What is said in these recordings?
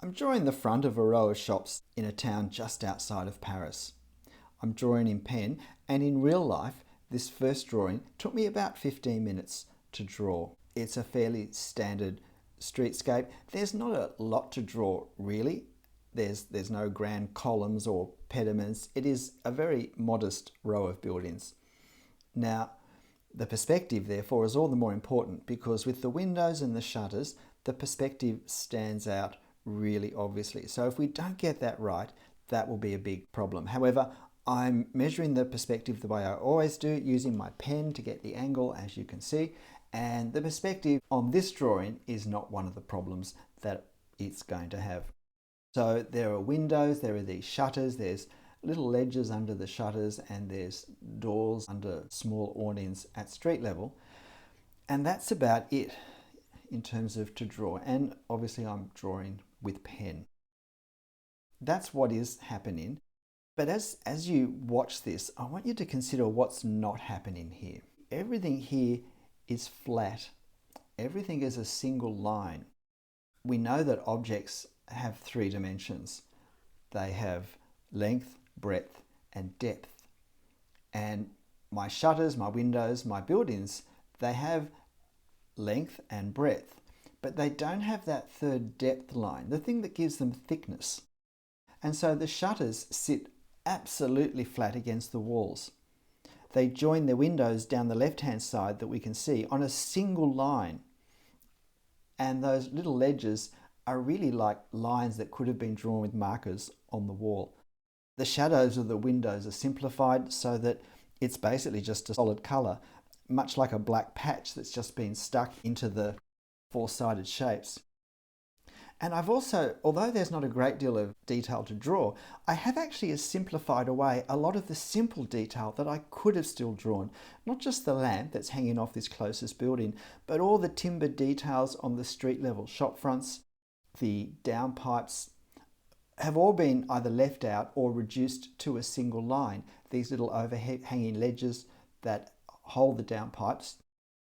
I'm drawing the front of a row of shops in a town just outside of Paris. I'm drawing in pen, and in real life, this first drawing took me about 15 minutes to draw. It's a fairly standard streetscape. There's not a lot to draw, really. There's no grand columns or pediments. It is a very modest row of buildings. Now, the perspective, therefore, is all the more important because with the windows and the shutters, the perspective stands out really obviously. So if we don't get that right, that will be a big problem. However, I'm measuring the perspective the way I always do, using my pen to get the angle, as you can see. And the perspective on this drawing is not one of the problems that it's going to have. So there are windows, there are these shutters, there's little ledges under the shutters, and there's doors under small awnings at street level. And that's about it in terms of to draw. And obviously I'm drawing with pen. That's what is happening. But as you watch this, I want you to consider what's not happening here. Everything here is flat. Everything is a single line. We know that objects have 3 dimensions. They have length, breadth, and depth. And my shutters, my windows, my buildings, they have length and breadth, but they don't have that third depth line, the thing that gives them thickness. And so the shutters sit absolutely flat against the walls. They join their windows down the left-hand side that we can see on a single line. And those little ledges are really like lines that could have been drawn with markers on the wall. The shadows of the windows are simplified so that it's basically just a solid colour, much like a black patch that's just been stuck into the 4-sided shapes. And I've also, although there's not a great deal of detail to draw, I have actually simplified away a lot of the simple detail that I could have still drawn. Not just the lamp that's hanging off this closest building, but all the timber details on the street level shop fronts, the downpipes, have all been either left out or reduced to a single line. These little overhanging ledges that hold the downpipes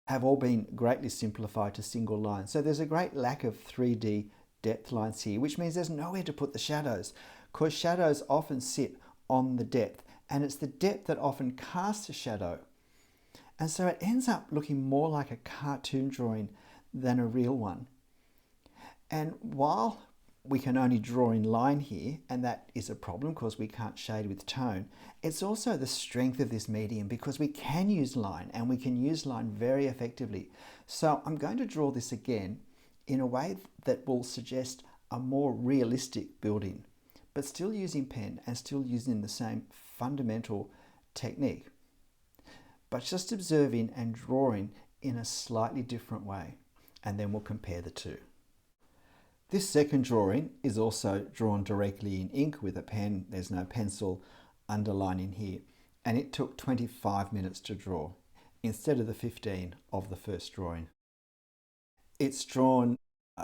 have all been greatly simplified to single lines. So there's a great lack of 3D depth lines here, which means there's nowhere to put the shadows, because shadows often sit on the depth, and it's the depth that often casts a shadow. And so it ends up looking more like a cartoon drawing than a real one. And while we can only draw in line here, and that is a problem because we can't shade with tone, it's also the strength of this medium because we can use line, and we can use line very effectively. So I'm going to draw this again in a way that will suggest a more realistic building, but still using pen and still using the same fundamental technique, but just observing and drawing in a slightly different way, and then we'll compare the two. This second drawing is also drawn directly in ink with a pen. There's no pencil underlining here, and it took 25 minutes to draw instead of the 15 of the first drawing. It's drawn,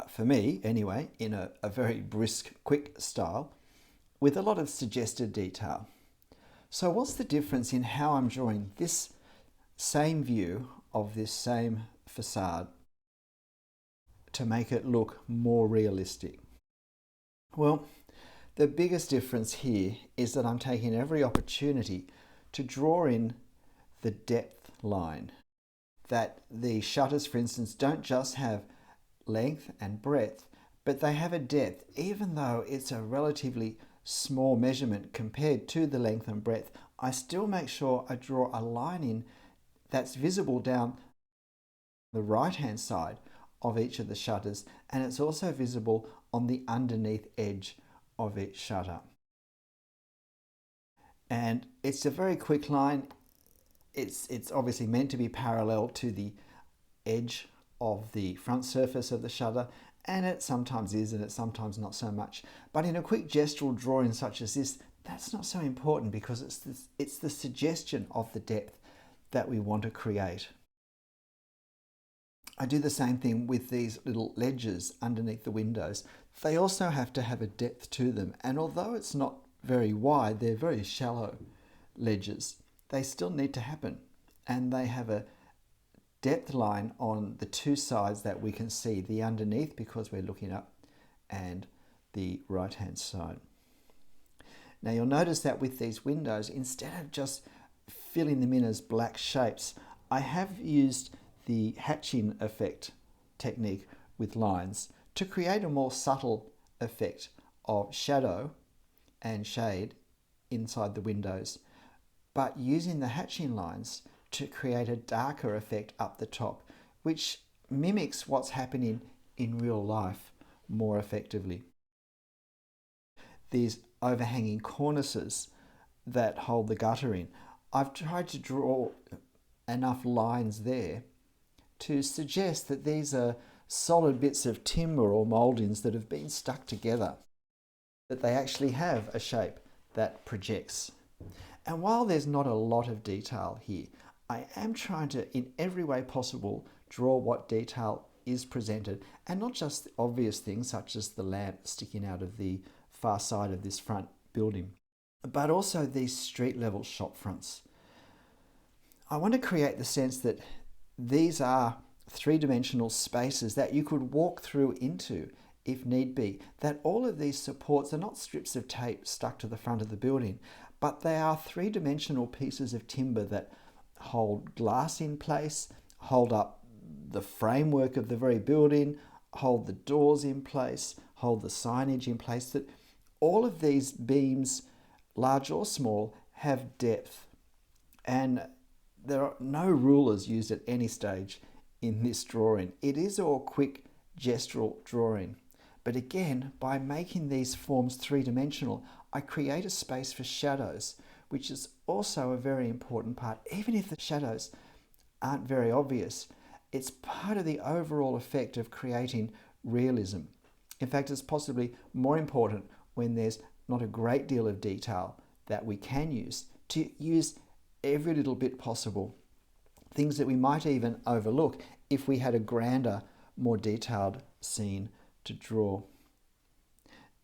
for me anyway, in a very brisk, quick style with a lot of suggested detail. So what's the difference in how I'm drawing this same view of this same facade to make it look more realistic? Well, the biggest difference here is that I'm taking every opportunity to draw in the depth line. That the shutters, for instance, don't just have length and breadth, but they have a depth, even though it's a relatively small measurement compared to the length and breadth. I still make sure I draw a line in that's visible down the right-hand side of each of the shutters, and it's also visible on the underneath edge of each shutter. And it's a very quick line. It's obviously meant to be parallel to the edge of the front surface of the shutter, and it sometimes is and it's sometimes not so much. But in a quick gestural drawing such as this, that's not so important because it's the suggestion of the depth that we want to create. I do the same thing with these little ledges underneath the windows. They also have to have a depth to them, and although it's not very wide, they're very shallow ledges. They still need to happen, and they have a depth line on the 2 sides that we can see, the underneath because we're looking up, and the right-hand side. Now you'll notice that with these windows, instead of just filling them in as black shapes, I have used the hatching effect technique with lines to create a more subtle effect of shadow and shade inside the windows, but using the hatching lines to create a darker effect up the top, which mimics what's happening in real life more effectively. These overhanging cornices that hold the gutter in, I've tried to draw enough lines there to suggest that these are solid bits of timber or mouldings that have been stuck together, that they actually have a shape that projects. And while there's not a lot of detail here, I am trying to, in every way possible, draw what detail is presented, and not just the obvious things such as the lamp sticking out of the far side of this front building, but also these street level shop fronts. I want to create the sense that these are three-dimensional spaces that you could walk through into if need be, that all of these supports are not strips of tape stuck to the front of the building, but they are three-dimensional pieces of timber that hold glass in place, hold up the framework of the very building, hold the doors in place, hold the signage in place, that all of these beams, large or small, have depth. And there are no rulers used at any stage in this drawing. It is all quick gestural drawing. But again, by making these forms three-dimensional, I create a space for shadows, which is also a very important part. Even if the shadows aren't very obvious, it's part of the overall effect of creating realism. In fact, it's possibly more important when there's not a great deal of detail that we can use, to use every little bit possible. Things that we might even overlook if we had a grander, more detailed scene to draw.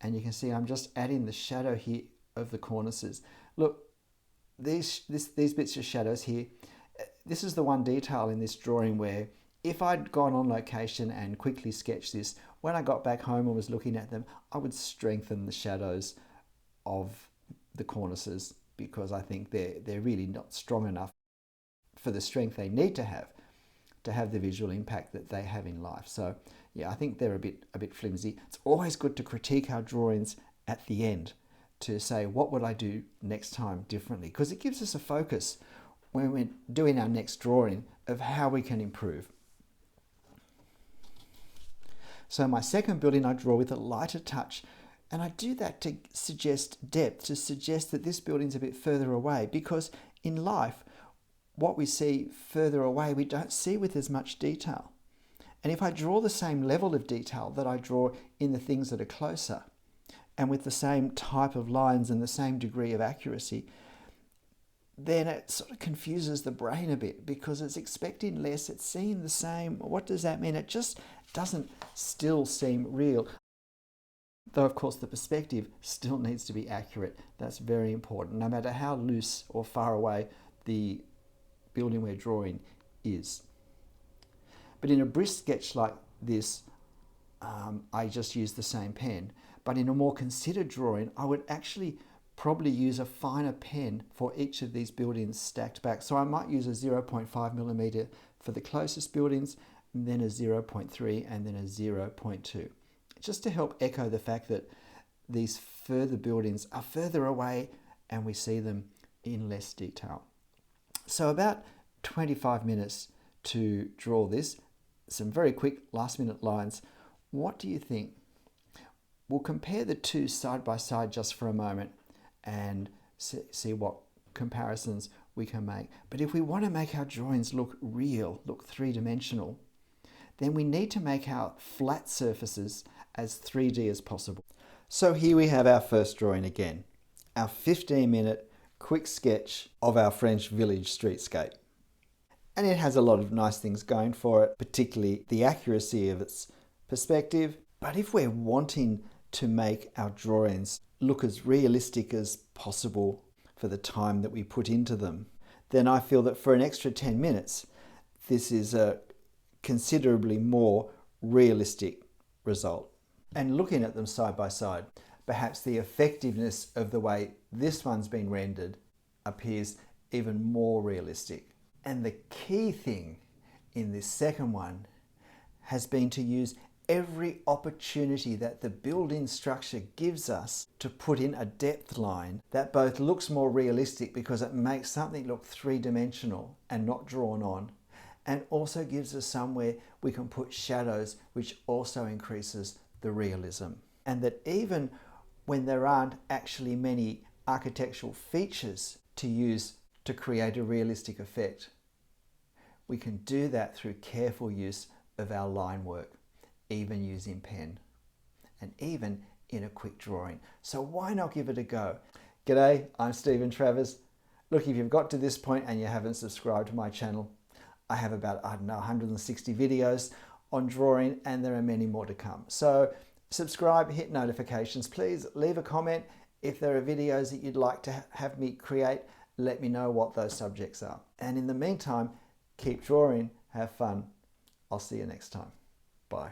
And you can see I'm just adding the shadow here of the cornices. Look, these bits of shadows here, this is the one detail in this drawing where if I'd gone on location and quickly sketched this, when I got back home and was looking at them, I would strengthen the shadows of the cornices, because I think they're really not strong enough for the strength they need to have the visual impact that they have in life. So yeah, I think they're a bit flimsy. It's always good to critique our drawings at the end, to say what would I do next time differently, because it gives us a focus when we're doing our next drawing of how we can improve. So my second building I draw with a lighter touch, and I do that to suggest depth, to suggest that this building's a bit further away, because in life, what we see further away, we don't see with as much detail. And if I draw the same level of detail that I draw in the things that are closer, and with the same type of lines and the same degree of accuracy, then it sort of confuses the brain a bit, because it's expecting less, it's seeing the same. What does that mean? It just doesn't still seem real. Though, of course, the perspective still needs to be accurate. That's very important, no matter how loose or far away the building we're drawing is. But in a brisk sketch like this, I just use the same pen. But in a more considered drawing, I would actually probably use a finer pen for each of these buildings stacked back. So I might use a 0.5mm for the closest buildings, and then a 0.3 and then a 0.2. Just to help echo the fact that these further buildings are further away and we see them in less detail. So about 25 minutes to draw this, some very quick last minute lines. What do you think? We'll compare the two side by side just for a moment and see what comparisons we can make. But if we want to make our drawings look real, look three-dimensional, then we need to make our flat surfaces as 3D as possible. So here we have our first drawing again, our 15-minute quick sketch of our French village streetscape. And it has a lot of nice things going for it, particularly the accuracy of its perspective. But if we're wanting to make our drawings look as realistic as possible for the time that we put into them, then I feel that for an extra 10 minutes, this is a considerably more realistic result. And looking at them side by side, perhaps the effectiveness of the way this one's been rendered appears even more realistic. And the key thing in this second one has been to use every opportunity that the built-in structure gives us to put in a depth line that both looks more realistic because it makes something look three-dimensional and not drawn on, and also gives us somewhere we can put shadows, which also increases the realism. And that even when there aren't actually many architectural features to use to create a realistic effect, we can do that through careful use of our line work, even using pen, and even in a quick drawing. So why not give it a go? G'day, I'm Stephen Travers. Look, if you've got to this point and you haven't subscribed to my channel, I have about, 160 videos on drawing, and there are many more to come. So subscribe, hit notifications, please leave a comment. If there are videos that you'd like to have me create, let me know what those subjects are. And in the meantime, keep drawing, have fun. I'll see you next time. Bye.